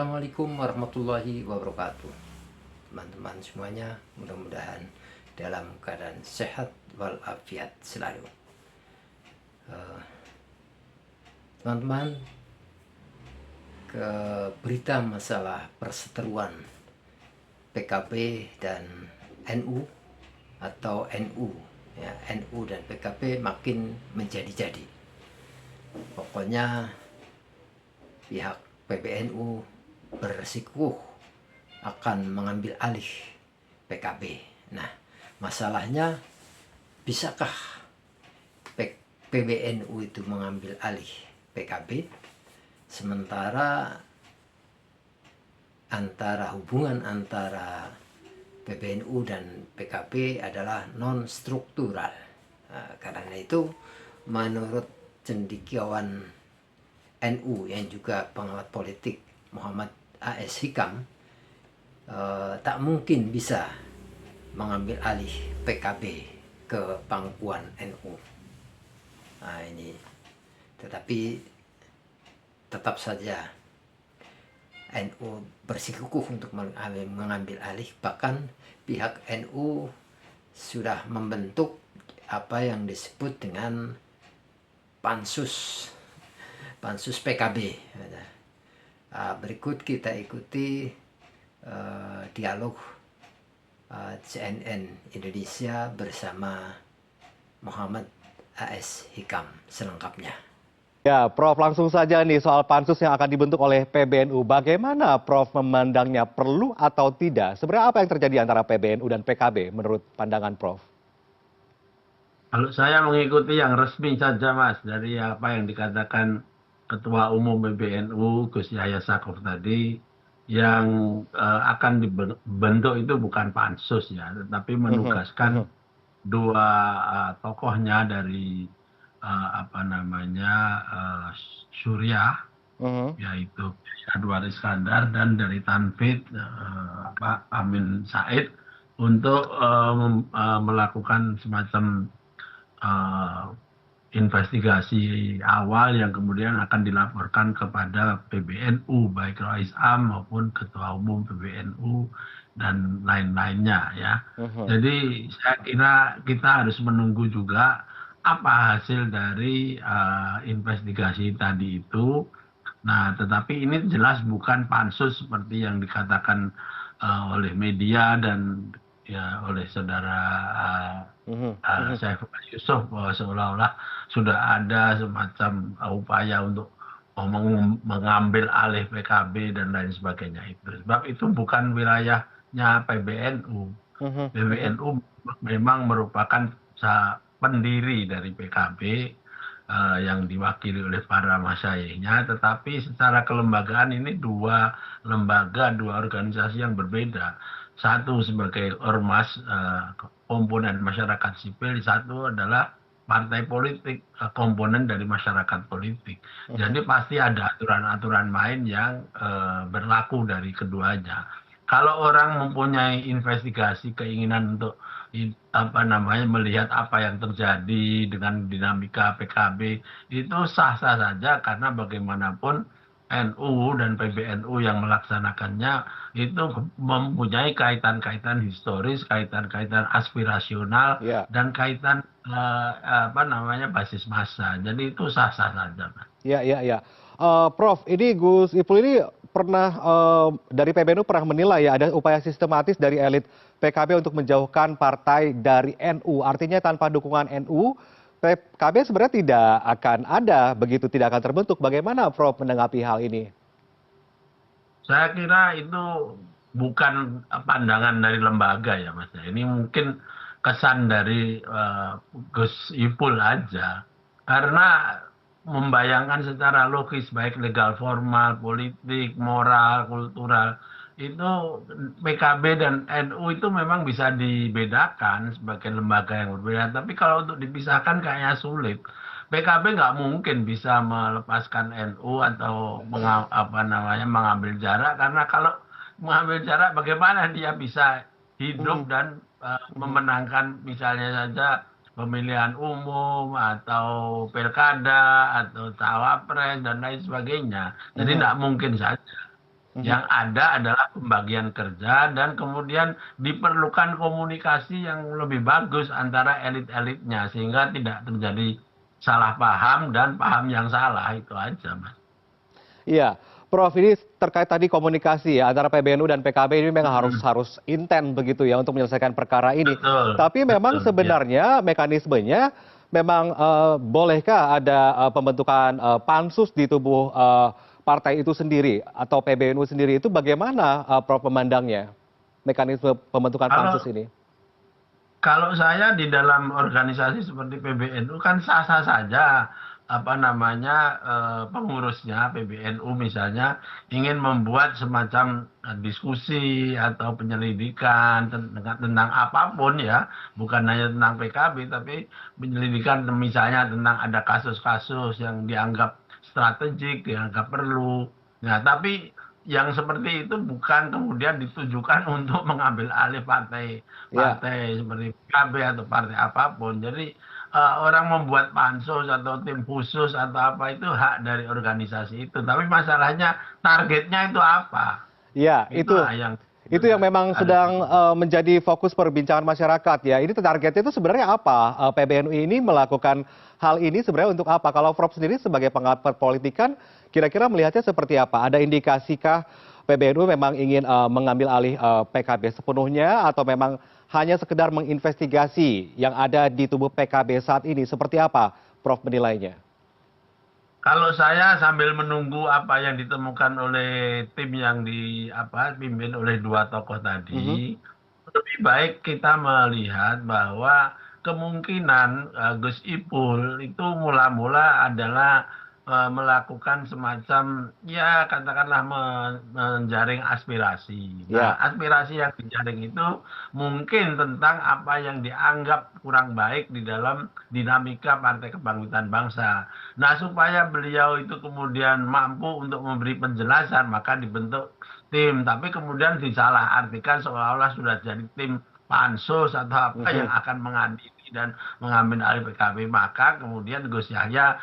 Assalamualaikum warahmatullahi wabarakatuh. Teman-teman semuanya, mudah-mudahan dalam keadaan sehat walafiat selalu. Teman-teman, ke berita masalah perseteruan PKB dan NU atau NU ya, NU dan PKB makin menjadi-jadi. Pokoknya pihak PBNU bersikukuh akan mengambil alih PKB. Nah, masalahnya bisakah PBNU itu mengambil alih PKB sementara hubungan antara PBNU dan PKB adalah non struktural. Nah, karena itu menurut cendekiawan NU yang juga pengamat politik Muhammad A.S. Hikam, tak mungkin bisa mengambil alih PKB ke pangkuan NU. Nah ini, tetapi tetap saja NU bersikukuh untuk mengambil alih. Bahkan pihak NU sudah membentuk apa yang disebut dengan pansus PKB. Berikut kita ikuti dialog CNN Indonesia bersama Muhammad A.S. Hikam selengkapnya. Ya, Prof, langsung saja nih soal pansus yang akan dibentuk oleh PBNU. Bagaimana Prof memandangnya, perlu atau tidak? Sebenarnya apa yang terjadi antara PBNU dan PKB menurut pandangan Prof? Kalau saya mengikuti yang resmi saja, Mas, dari apa yang dikatakan Ketua Umum PBNU, Gus Yahya Stakuf tadi, yang akan dibentuk itu bukan pansus ya, tetapi menugaskan dua tokohnya dari Suriah, yaitu Anwar Iskandar, dan dari Tanfid Pak Amin Said, untuk melakukan semacam investigasi awal yang kemudian akan dilaporkan kepada PBNU, baik Rais Am maupun Ketua Umum PBNU dan lain-lainnya ya. Jadi saya kira kita harus menunggu juga apa hasil dari investigasi tadi itu. Nah, tetapi ini jelas bukan pansus seperti yang dikatakan oleh media dan ya oleh saudara Saifullah Yusuf, bahwa seolah-olah sudah ada semacam upaya untuk mengambil alih PKB dan lain sebagainya itu. Sebab itu bukan wilayahnya PBNU. PBNU memang merupakan pendiri dari PKB yang diwakili oleh para masyayikhnya, tetapi secara kelembagaan ini dua lembaga, dua organisasi yang berbeda. Satu sebagai ormas komponen masyarakat sipil, satu adalah partai politik komponen dari masyarakat politik. Jadi pasti ada aturan-aturan main yang berlaku dari keduanya. Kalau orang mempunyai investigasi keinginan untuk melihat apa yang terjadi dengan dinamika PKB, itu sah-sah saja, karena bagaimanapun NU dan PBNU yang melaksanakannya itu mempunyai kaitan-kaitan historis, kaitan-kaitan aspirasional, dan kaitan basis massa. Jadi itu sah-sah saja, Mas. Ya. Prof, ini Gus Ipul ini pernah dari PBNU pernah menilai ya ada upaya sistematis dari elit PKB untuk menjauhkan partai dari NU. Artinya tanpa dukungan NU, PKB sebenarnya tidak akan ada, begitu tidak akan terbentuk. Bagaimana Prof menanggapi hal ini? Saya kira itu bukan pandangan dari lembaga ya, Mas. Ini mungkin kesan dari Gus Ipul aja. Karena membayangkan secara logis, baik legal formal, politik, moral, kultural, itu PKB dan NU itu memang bisa dibedakan sebagai lembaga yang berbeda. Tapi kalau untuk dipisahkan kayaknya sulit. PKB nggak mungkin bisa melepaskan NU atau mengambil jarak, karena kalau mengambil jarak bagaimana dia bisa hidup dan memenangkan misalnya saja pemilihan umum atau pilkada atau cawapres dan lain sebagainya. Jadi tidak mungkin saja. Yang ada adalah pembagian kerja dan kemudian diperlukan komunikasi yang lebih bagus antara elit-elitnya sehingga tidak terjadi salah paham dan paham yang salah itu aja, Mas. Iya, Prof, ini terkait tadi komunikasi ya antara PBNU dan PKB ini memang harus Mm, harus intens begitu ya untuk menyelesaikan perkara ini. betul, Tapi memang betul, ya. sebenarnya mekanismenya memang bolehkah ada pembentukan pansus di tubuh partai itu sendiri atau PBNU sendiri itu bagaimana Prof memandangnya mekanisme pembentukan Kalau pansus ini? Kalau saya di dalam organisasi seperti PBNU kan sah-sah saja apa namanya pengurusnya PBNU misalnya ingin membuat semacam diskusi atau penyelidikan tentang apapun ya, bukan hanya tentang PKB tapi penyelidikan misalnya tentang ada kasus-kasus yang dianggap strategik, dianggap perlu. Nah, tapi yang seperti itu bukan kemudian ditujukan untuk mengambil alih partai Ya, partai seperti PKB atau partai apapun. Jadi orang membuat pansus atau tim khusus atau apa itu hak dari organisasi itu. Tapi masalahnya targetnya itu apa? ya Itulah yang itu yang memang ada. sedang menjadi fokus perbincangan masyarakat ya. Ini targetnya itu sebenarnya apa? PBNU ini melakukan hal ini sebenarnya untuk apa? Kalau Prof sendiri sebagai pengamat politik kan kira-kira melihatnya seperti apa? Ada indikasikah PBNU memang ingin mengambil alih PKB sepenuhnya atau memang hanya sekedar menginvestigasi yang ada di tubuh PKB saat ini? Seperti apa Prof menilainya? Kalau saya sambil menunggu apa yang ditemukan oleh tim yang pimpin oleh dua tokoh Mhm. tadi, lebih baik kita melihat bahwa kemungkinan Gus Ipul itu mula-mula adalah melakukan semacam ya katakanlah menjaring aspirasi. Nah, Ya. aspirasi yang dijaring itu mungkin tentang apa yang dianggap kurang baik di dalam dinamika Partai Kebangkitan Bangsa. Nah, supaya beliau itu kemudian mampu untuk memberi penjelasan, maka dibentuk tim. Tapi kemudian disalahartikan seolah-olah sudah jadi tim pansus atau apa yang Mhm. akan mengadili dan mengambil alih PKB. Maka kemudian Gus Yahya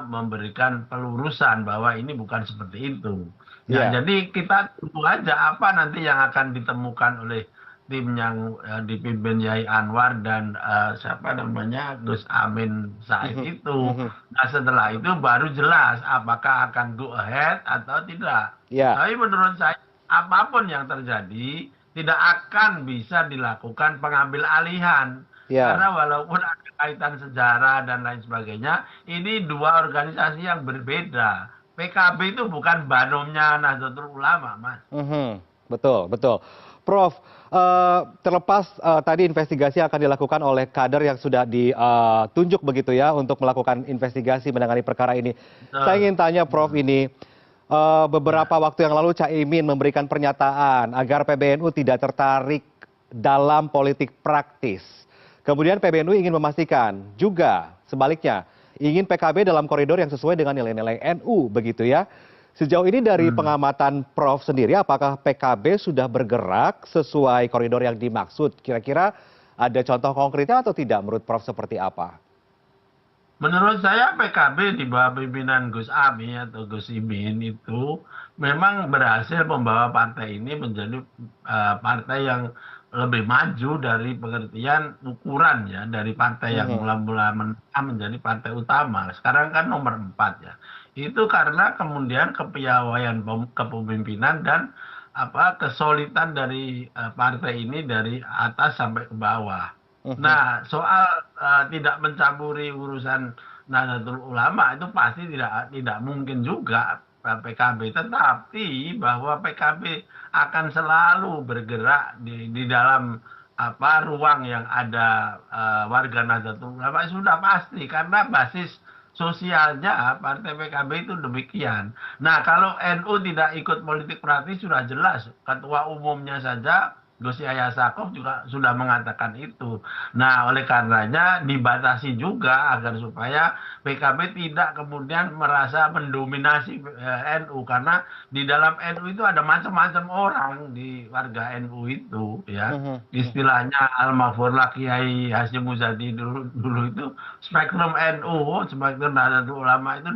memberikan pelurusan bahwa ini bukan seperti itu. Nah, Ya. jadi kita tunggu aja apa nanti yang akan ditemukan oleh tim yang dipimpin Yai Anwar dan siapa namanya Gus Amin Said Mhm. itu. Mhm. Nah, setelah itu baru jelas apakah akan go ahead atau tidak. Ya. Tapi menurut saya apapun yang terjadi tidak akan bisa dilakukan pengambil alihan. Ya. Karena walaupun ada kaitan sejarah dan lain sebagainya, ini dua organisasi yang berbeda. PKB itu bukan banomnya Nahdlatul Ulama, Mas. Mhm. Betul, betul. Prof, terlepas tadi investigasi akan dilakukan oleh kader yang sudah ditunjuk begitu ya untuk melakukan investigasi menangani perkara ini. Saya Betul. ingin tanya Prof Hmm. ini, beberapa Ya. waktu yang lalu Caimin memberikan pernyataan agar PBNU tidak tertarik dalam politik praktis. Kemudian PBNU ingin memastikan juga sebaliknya, ingin PKB dalam koridor yang sesuai dengan nilai-nilai NU begitu ya. Sejauh ini dari Hmm. pengamatan Prof sendiri, apakah PKB sudah bergerak sesuai koridor yang dimaksud? Kira-kira ada contoh konkretnya atau tidak menurut Prof seperti apa? Menurut saya PKB di bawah pimpinan Gus Ami atau Gus Imin itu memang berhasil membawa partai ini menjadi partai yang lebih maju dari pengertian ukuran ya dari partai yang Mhm. mula-mula menjadi partai utama. Sekarang kan nomor 4 ya. Itu karena kemudian kepiawaian kepemimpinan dan kesolidan dari partai ini dari atas sampai ke bawah. Mhm. Nah, soal tidak mencampuri urusan Nahdlatul Ulama itu pasti tidak mungkin juga PKB, tetapi bahwa PKB akan selalu bergerak di dalam ruang yang ada warga Nahdlatul Ulama sudah pasti karena basis sosialnya Partai PKB itu demikian. Nah, kalau NU tidak ikut politik praktis sudah jelas, ketua umumnya saja Gus Yahya Stakuf juga sudah mengatakan itu. Nah, oleh karenanya dibatasi juga agar supaya PKB tidak kemudian merasa mendominasi NU karena di dalam NU itu ada macam-macam orang di warga NU itu ya. Mhm. Mhm. Istilahnya Al-Maghfurlah Kiai Hasyim Muzadi dulu itu spektrum NU, spektrum Nahdlatul Ulama itu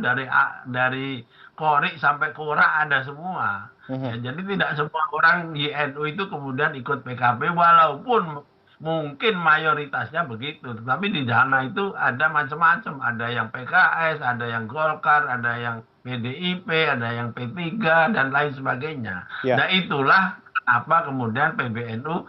dari Qori sampai Qura ada semua. Ya, jadi tidak semua orang di NU itu kemudian ikut PKB walaupun mungkin mayoritasnya begitu. Tetapi di sana itu ada macam-macam. Ada yang PKS, ada yang Golkar, ada yang PDIP, ada yang P3 dan lain sebagainya. Ya. Nah itulah kenapa kemudian PBNU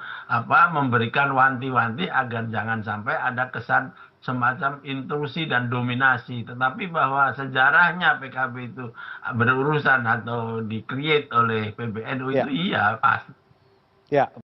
memberikan wanti-wanti agar jangan sampai ada kesan semacam intrusi dan dominasi. Tetapi bahwa sejarahnya PKB itu berurusan atau di-create oleh PBNU itu Ya. iya pasti. Ya.